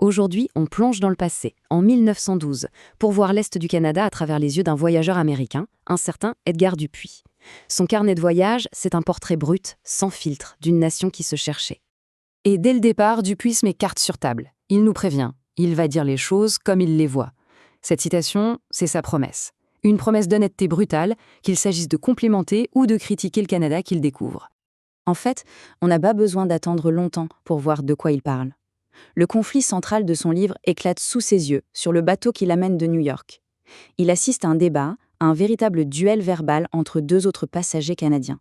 Aujourd'hui, on plonge dans le passé, en 1912, pour voir l'Est du Canada à travers les yeux d'un voyageur américain, un certain Edgar Dupuis. Son carnet de voyage, c'est un portrait brut, sans filtre, d'une nation qui se cherchait. Et dès le départ, Dupuis met carte sur table. Il nous prévient. Il va dire les choses comme il les voit. Cette citation, c'est sa promesse. Une promesse d'honnêteté brutale, qu'il s'agisse de complimenter ou de critiquer le Canada qu'il découvre. En fait, on n'a pas besoin d'attendre longtemps pour voir de quoi il parle. Le conflit central de son livre éclate sous ses yeux, sur le bateau qui l'amène de New York. Il assiste à un débat, à un véritable duel verbal entre deux autres passagers canadiens.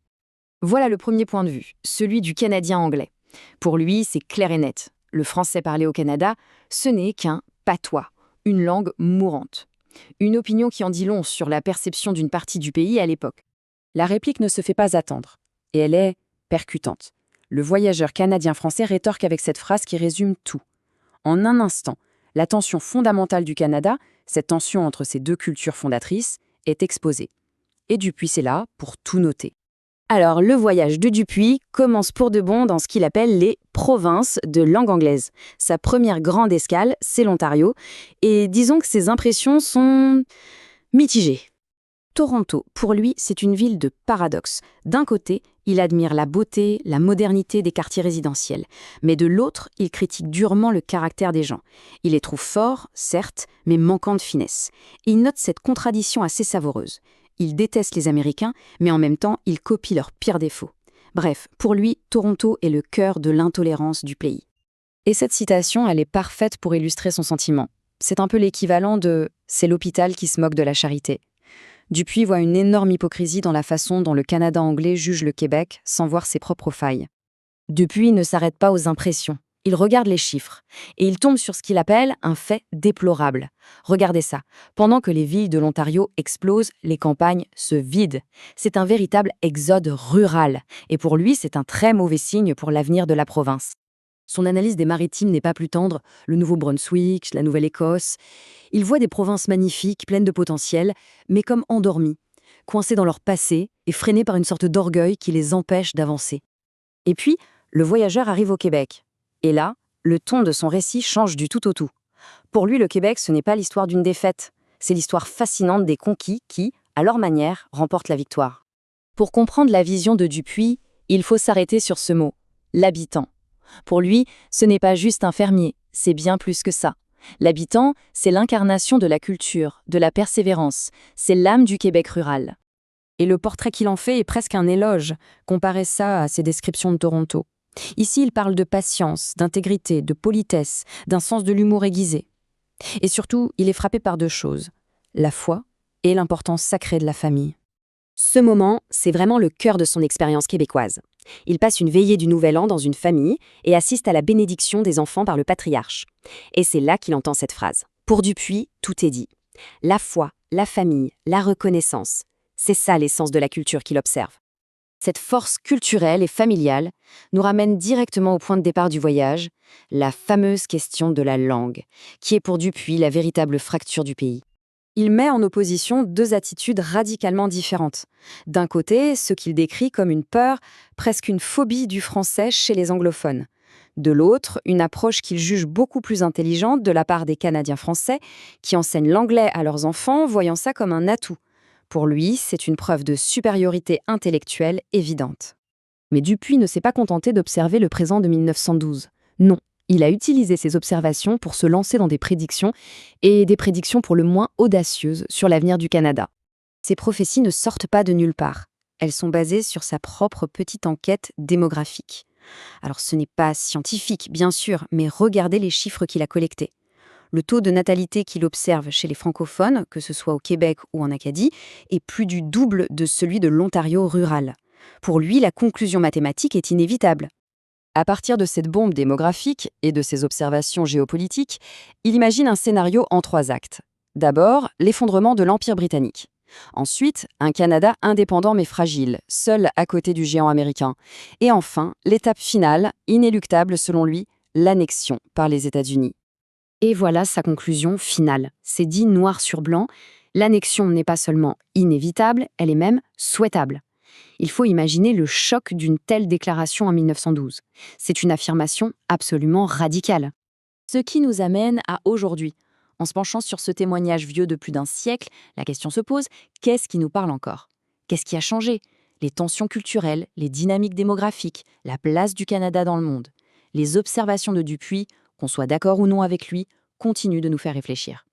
Voilà le premier point de vue, celui du Canadien anglais. Pour lui, c'est clair et net. Le français parlé au Canada, ce n'est qu'un patois, une langue mourante. Une opinion qui en dit long sur la perception d'une partie du pays à l'époque. La réplique ne se fait pas attendre, et elle est percutante. Le voyageur canadien-français rétorque avec cette phrase qui résume tout. En un instant, la tension fondamentale du Canada, cette tension entre ces deux cultures fondatrices, est exposée. Et Dupuis est là pour tout noter. Alors, le voyage de Dupuis commence pour de bon dans ce qu'il appelle les provinces de langue anglaise. Sa première grande escale, c'est l'Ontario, et disons que ses impressions sont mitigées. Toronto, pour lui, c'est une ville de paradoxe. D'un côté, il admire la beauté, la modernité des quartiers résidentiels. Mais de l'autre, il critique durement le caractère des gens. Il les trouve forts, certes, mais manquant de finesse. Il note cette contradiction assez savoureuse. Il déteste les Américains, mais en même temps, il copie leurs pires défauts. Bref, pour lui, Toronto est le cœur de l'intolérance du pays. Et cette citation, elle est parfaite pour illustrer son sentiment. C'est un peu l'équivalent de « c'est l'hôpital qui se moque de la charité ». Dupuis voit une énorme hypocrisie dans la façon dont le Canada anglais juge le Québec sans voir ses propres failles. Dupuis ne s'arrête pas aux impressions. Il regarde les chiffres et il tombe sur ce qu'il appelle un fait déplorable. Regardez ça. Pendant que les villes de l'Ontario explosent, les campagnes se vident. C'est un véritable exode rural. Et pour lui, c'est un très mauvais signe pour l'avenir de la province. Son analyse des maritimes n'est pas plus tendre, le Nouveau-Brunswick, la Nouvelle-Écosse. Il voit des provinces magnifiques, pleines de potentiel, mais comme endormies, coincées dans leur passé et freinées par une sorte d'orgueil qui les empêche d'avancer. Et puis, le voyageur arrive au Québec. Et là, le ton de son récit change du tout au tout. Pour lui, le Québec, ce n'est pas l'histoire d'une défaite, c'est l'histoire fascinante des conquis qui, à leur manière, remportent la victoire. Pour comprendre la vision de Dupuis, il faut s'arrêter sur ce mot, l'habitant. Pour lui, ce n'est pas juste un fermier, c'est bien plus que ça. L'habitant, c'est l'incarnation de la culture, de la persévérance, c'est l'âme du Québec rural. Et le portrait qu'il en fait est presque un éloge, comparez ça à ses descriptions de Toronto. Ici, il parle de patience, d'intégrité, de politesse, d'un sens de l'humour aiguisé. Et surtout, il est frappé par deux choses, la foi et l'importance sacrée de la famille. Ce moment, c'est vraiment le cœur de son expérience québécoise. Il passe une veillée du Nouvel An dans une famille et assiste à la bénédiction des enfants par le patriarche. Et c'est là qu'il entend cette phrase. Pour Dupuis, tout est dit. La foi, la famille, la reconnaissance, c'est ça l'essence de la culture qu'il observe. Cette force culturelle et familiale nous ramène directement au point de départ du voyage, la fameuse question de la langue, qui est pour Dupuis la véritable fracture du pays. Il met en opposition deux attitudes radicalement différentes. D'un côté, ce qu'il décrit comme une peur, presque une phobie du français chez les anglophones. De l'autre, une approche qu'il juge beaucoup plus intelligente de la part des Canadiens français, qui enseignent l'anglais à leurs enfants, voyant ça comme un atout. Pour lui, c'est une preuve de supériorité intellectuelle évidente. Mais Dupuis ne s'est pas contenté d'observer le présent de 1912. Non. Il a utilisé ces observations pour se lancer dans des prédictions, et des prédictions pour le moins audacieuses sur l'avenir du Canada. Ces prophéties ne sortent pas de nulle part. Elles sont basées sur sa propre petite enquête démographique. Alors ce n'est pas scientifique, bien sûr, mais regardez les chiffres qu'il a collectés. Le taux de natalité qu'il observe chez les francophones, que ce soit au Québec ou en Acadie, est plus du double de celui de l'Ontario rural. Pour lui, la conclusion mathématique est inévitable. À partir de cette bombe démographique et de ses observations géopolitiques, il imagine un scénario en 3 actes. D'abord, l'effondrement de l'Empire britannique. Ensuite, un Canada indépendant mais fragile, seul à côté du géant américain. Et enfin, l'étape finale, inéluctable selon lui, l'annexion par les États-Unis. Et voilà sa conclusion finale. C'est dit noir sur blanc, l'annexion n'est pas seulement inévitable, elle est même souhaitable. Il faut imaginer le choc d'une telle déclaration en 1912. C'est une affirmation absolument radicale. Ce qui nous amène à aujourd'hui. En se penchant sur ce témoignage vieux de plus d'un siècle, la question se pose, qu'est-ce qui nous parle encore? Qu'est-ce qui a changé? Les tensions culturelles, les dynamiques démographiques, la place du Canada dans le monde. Les observations de Dupuy, qu'on soit d'accord ou non avec lui, continuent de nous faire réfléchir.